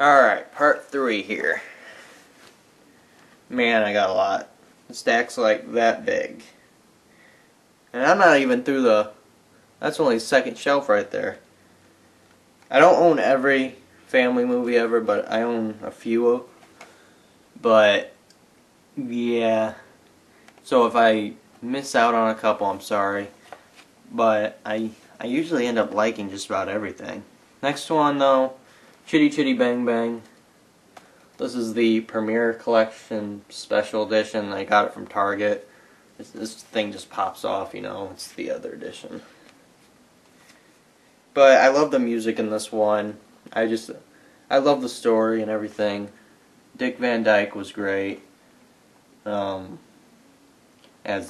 Alright, part 3 here. Man, I got a lot. The stack's like that big. And I'm not even through that's only the second shelf right there. I don't own every family movie ever, but I own a few. But, yeah. So if I miss out on a couple, I'm sorry. But I usually end up liking just about everything. Next one, though, Chitty Chitty Bang Bang. This is the Premiere Collection Special Edition. I got it from Target. This thing just pops off, you know. It's the other edition. But I love the music in this one. I love the story and everything. Dick Van Dyke was great as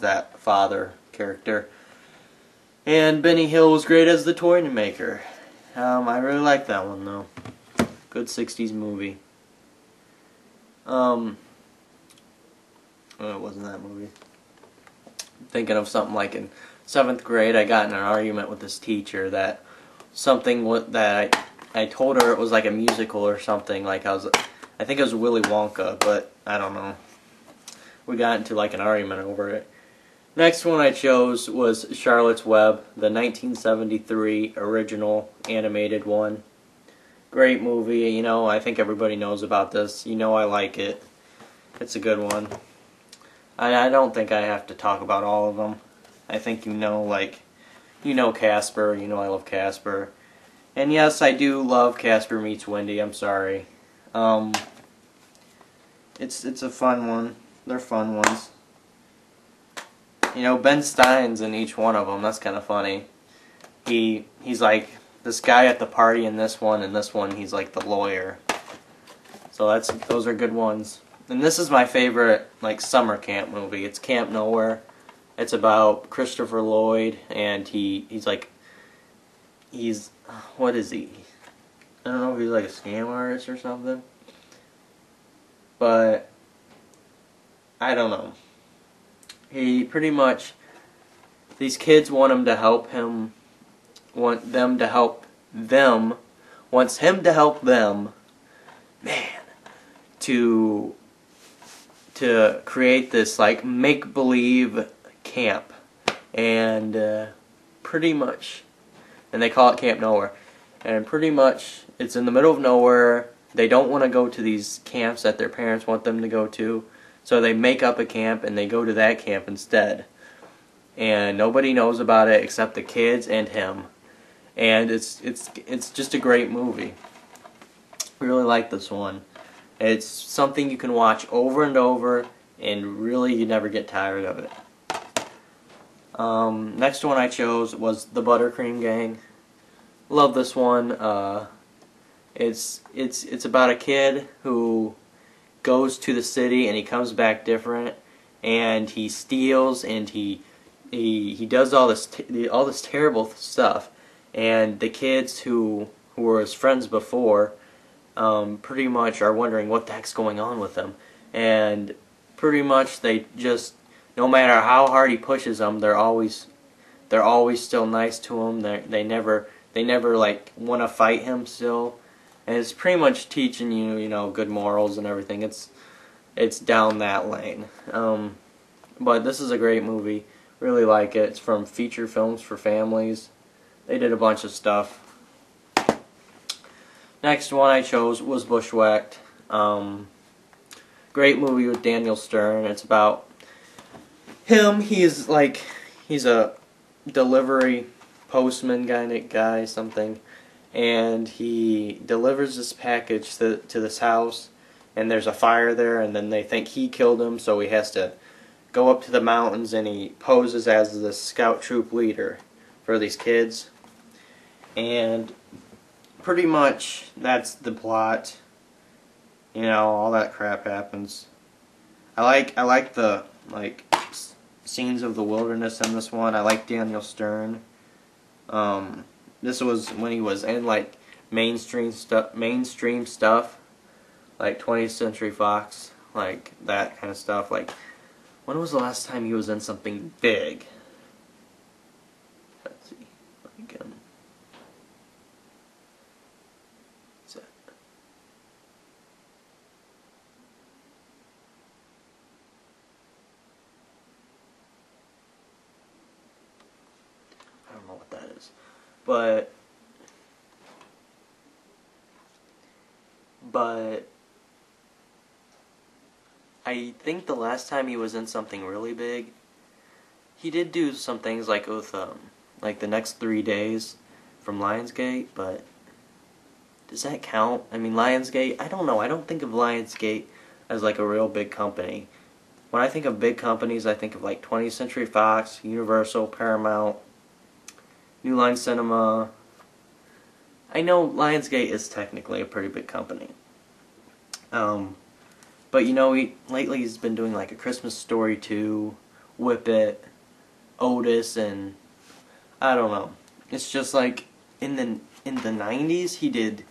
that father character. And Benny Hill was great as the toy maker. I really like that one, though. Good 60s movie. Oh, it wasn't that movie. I'm thinking of something like in 7th grade, I got in an argument with this teacher that I told her it was like a musical or something. Like I think it was Willy Wonka, but I don't know. We got into like an argument over it. Next one I chose was Charlotte's Web, the 1973 original animated one. Great movie, you know, I think everybody knows about this. You know I like it. It's a good one. I don't think I have to talk about all of them. I think you know Casper, you know I love Casper. And yes, I do love Casper Meets Wendy, I'm sorry. It's a fun one. They're fun ones. You know, Ben Stein's in each one of them. That's kind of funny. He's like this guy at the party in this one, and this one he's like the lawyer. So those are good ones. And this is my favorite like summer camp movie. It's Camp Nowhere. It's about Christopher Lloyd, and he's what is he? I don't know if he's like a scam artist or something. But I don't know. He pretty much, these kids want him to help them, wants him to help them, man, to create this like make-believe camp, and pretty much, and they call it Camp Nowhere, and pretty much it's in the middle of nowhere. They don't want to go to these camps that their parents want them to go to. So they make up a camp and they go to that camp instead. And nobody knows about it except the kids and him. And it's just a great movie. I really like this one. It's something you can watch over and over, and really you never get tired of it. Next one I chose was the Buttercup Gang. Love this one. It's about a kid who goes to the city and he comes back different, and he steals, and he does all this terrible stuff, and the kids who were his friends before pretty much are wondering what the heck's going on with him, and pretty much they just, no matter how hard he pushes them, they're always still nice to him. They never like want to fight him still. And it's pretty much teaching you know, good morals and everything. It's down that lane. But this is a great movie. Really like it. It's from Feature Films for Families. They did a bunch of stuff. Next one I chose was Bushwhacked. Great movie with Daniel Stern. It's about him. He's a delivery postman guy something. And he delivers this package to this house, and there's a fire there, and then they think he killed him, so he has to go up to the mountains, and he poses as the scout troop leader for these kids. And pretty much that's the plot. You know, all that crap happens. I like the scenes of the wilderness in this one. I like Daniel Stern. This was when he was in like mainstream stuff, like 20th Century Fox, like that kind of stuff. Like, when was the last time he was in something big? Let's see, like but I think the last time he was in something really big, he did do some things like with like the next 3 days from Lionsgate, but does that count? I mean, Lionsgate, I don't know. I don't think of Lionsgate as like a real big company. When I think of big companies, I think of like 20th Century Fox, Universal, Paramount, New Line Cinema. I know Lionsgate is technically a pretty big company. But you know, lately he's been doing like A Christmas Story 2, Whip It, Otis, and I don't know. It's just like in the 90s he did,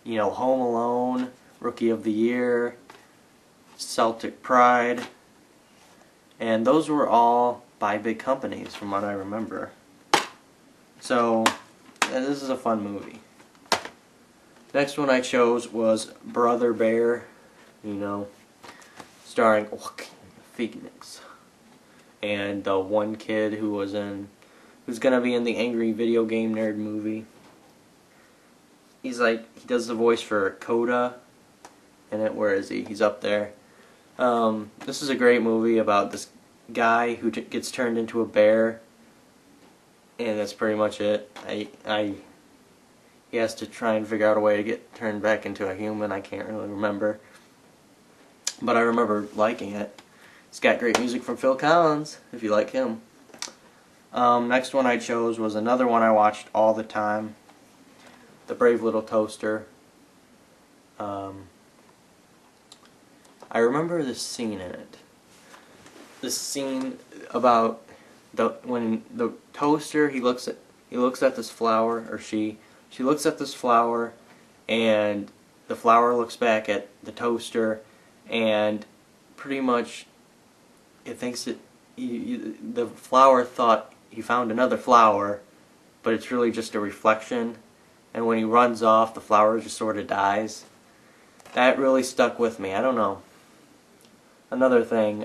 you know, Home Alone, Rookie of the Year, Celtic Pride, and those were all by big companies from what I remember. So this is a fun movie. Next one I chose was Brother Bear, you know, starring Joaquin Phoenix, and the one kid who's gonna be in the Angry Video Game Nerd movie. He does the voice for Coda in it. Where is he? He's up there. This is a great movie about this guy who gets turned into a bear, and that's pretty much it. He has to try and figure out a way to get turned back into a human. I can't really remember, but I remember liking it. It's got great music from Phil Collins, if you like him. Next one I chose was another one I watched all the time, The Brave Little Toaster. I remember this scene in it. This scene about when the toaster, he looks at this flower, or she looks at this flower, and the flower looks back at the toaster, and pretty much it thinks the flower thought he found another flower, but it's really just a reflection, and when he runs off, the flower just sort of dies. That really stuck with me. I don't know. Another thing,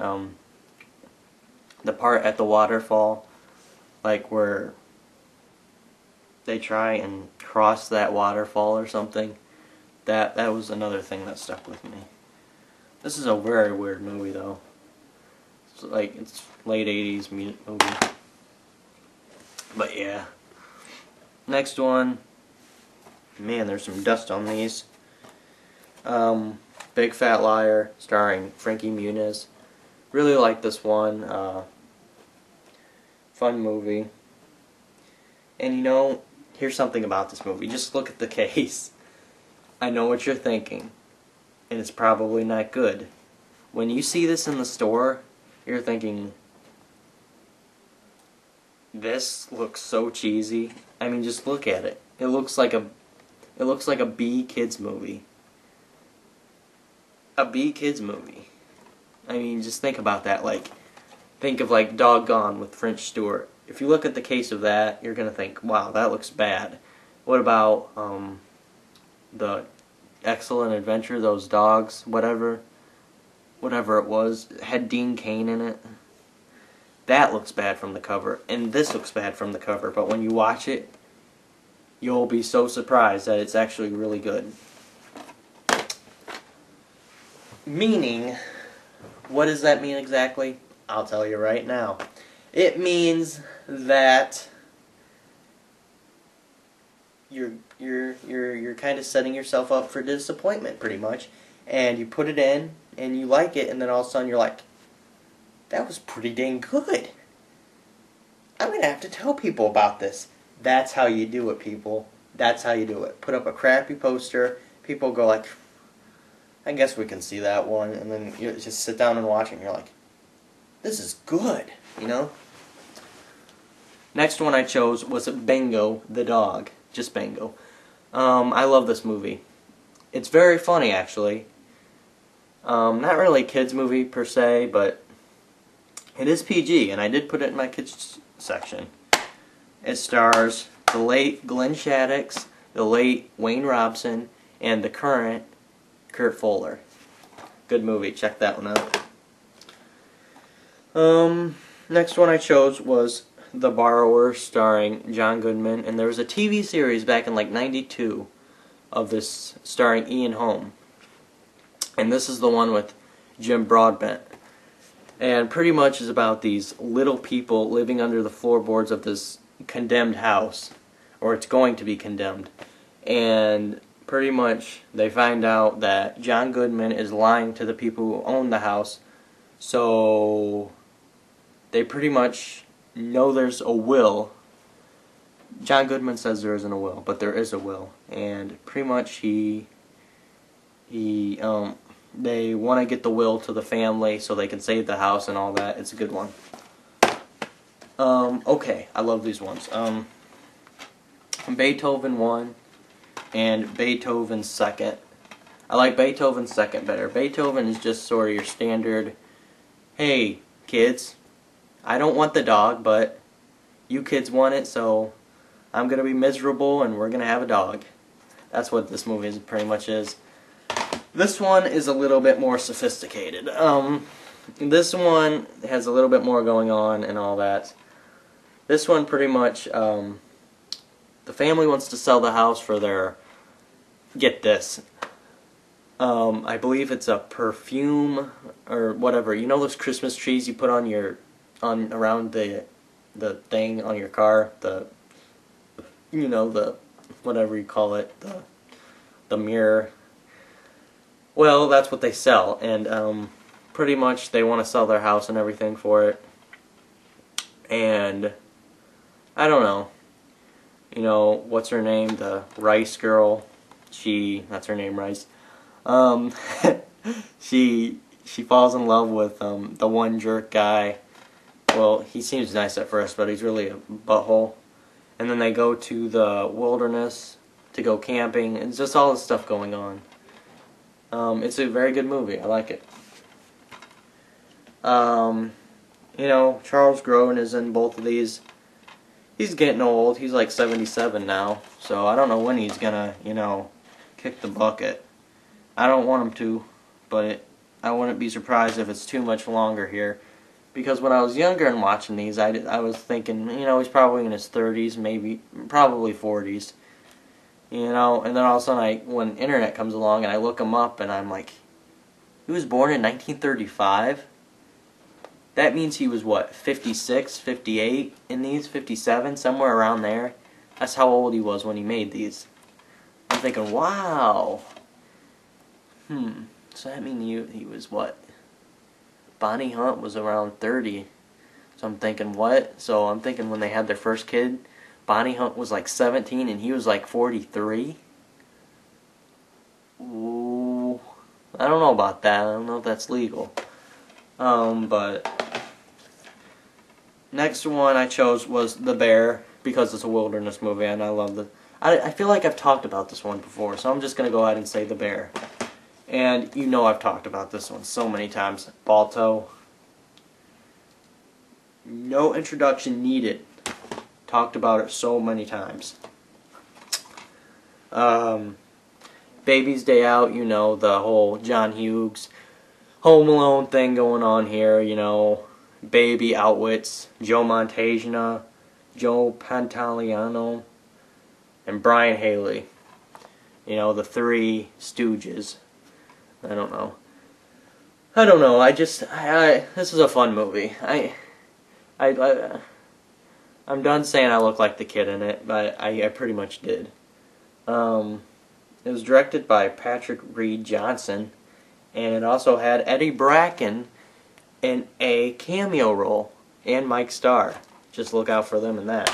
the part at the waterfall, like where they try and cross that waterfall or something, that was another thing that stuck with me. This is a very weird movie though. It's late 80s movie. But yeah. Next one. Man, there's some dust on these. Big Fat Liar, starring Frankie Muniz. Really like this one. Fun movie. And you know, here's something about this movie. Just look at the case. I know what you're thinking, and it's probably not good. When you see this in the store, you're thinking, this looks so cheesy. I mean, just look at it. It looks like a B kids movie. A B kids movie. I mean, just think about that. Think of Doggone with French Stewart. If you look at the case of that, you're gonna think, wow, that looks bad. What about the Excellent Adventure, those dogs, whatever it was, had Dean Cain in it? That looks bad from the cover, and this looks bad from the cover, but when you watch it, you'll be so surprised that it's actually really good. Meaning, what does that mean exactly? I'll tell you right now. It means that you're kind of setting yourself up for disappointment, pretty much. And you put it in, and you like it, and then all of a sudden you're like, that was pretty dang good. I'm going to have to tell people about this. That's how you do it, people. That's how you do it. Put up a crappy poster, people go like, I guess we can see that one, and then you just sit down and watch it, and you're like, this is good, you know? Next one I chose was Bingo the Dog. Just Bingo. I love this movie. It's very funny, actually. Not really a kids movie per se, but it is PG, and I did put it in my kids section. It stars the late Glenn Shaddix, the late Wayne Robson, and the current Kurt Fuller. Good movie. Check that one out. Next one I chose was The Borrower, starring John Goodman, and there was a TV series back in like '92 of this starring Ian Holm, and this is the one with Jim Broadbent, and pretty much is about these little people living under the floorboards of this condemned house, or it's going to be condemned, and pretty much they find out that John Goodman is lying to the people who own the house, so they pretty much know there's a will. John Goodman says there isn't a will, but there is a will, and pretty much they want to get the will to the family so they can save the house and all that. It's a good one. Okay, I love these ones. Beethoven 1 and Beethoven 2. I like Beethoven 2 better. Beethoven is just sort of your standard, hey kids, I don't want the dog, but you kids want it, so I'm going to be miserable and we're going to have a dog. That's what this movie pretty much is. This one is a little bit more sophisticated. This one has a little bit more going on and all that. This one pretty much, the family wants to sell the house for their, get this, I believe it's a perfume or whatever. You know those Christmas trees you put on your, around the thing on your car, you know, the whatever you call it, the mirror. Well, that's what they sell, and pretty much they want to sell their house and everything for it. And I don't know. You know, what's her name? The Rice girl. That's her name, Rice. She falls in love with the one jerk guy. Well, he seems nice at first, but he's really a butthole. And then they go to the wilderness to go camping. It's just all this stuff going on. It's a very good movie. I like it. You know, Charles Grodin is in both of these. He's getting old. He's like 77 now. So I don't know when he's gonna, you know, kick the bucket. I don't want him to, but I wouldn't be surprised if it's too much longer here. Because when I was younger and watching these, I was thinking, you know, he's probably in his 30s, maybe, probably 40s. You know, and then all of a sudden, when internet comes along and I look him up and I'm like, he was born in 1935? That means he was, what, 56, 58 in these, 57, somewhere around there? That's how old he was when he made these. I'm thinking, wow. So that means he was, what? Bonnie Hunt was around 30. So I'm thinking, what? So I'm thinking when they had their first kid, Bonnie Hunt was like 17 and he was like 43? Ooh. I don't know about that. I don't know if that's legal. But next one I chose was The Bear, because it's a wilderness movie and I love the... I feel like I've talked about this one before, so I'm just going to go ahead and say The Bear. And you know I've talked about this one so many times. Balto. No introduction needed. Talked about it so many times. Baby's Day Out, you know, the whole John Hughes Home Alone thing going on here, you know. Baby outwits Joe Montana, Joe Pantoliano, and Brian Haley. You know, the Three Stooges. I don't know. This is a fun movie. I'm done saying I look like the kid in it, but I pretty much did. It was directed by Patrick Reed Johnson, and it also had Eddie Bracken in a cameo role, and Mike Starr. Just look out for them in that.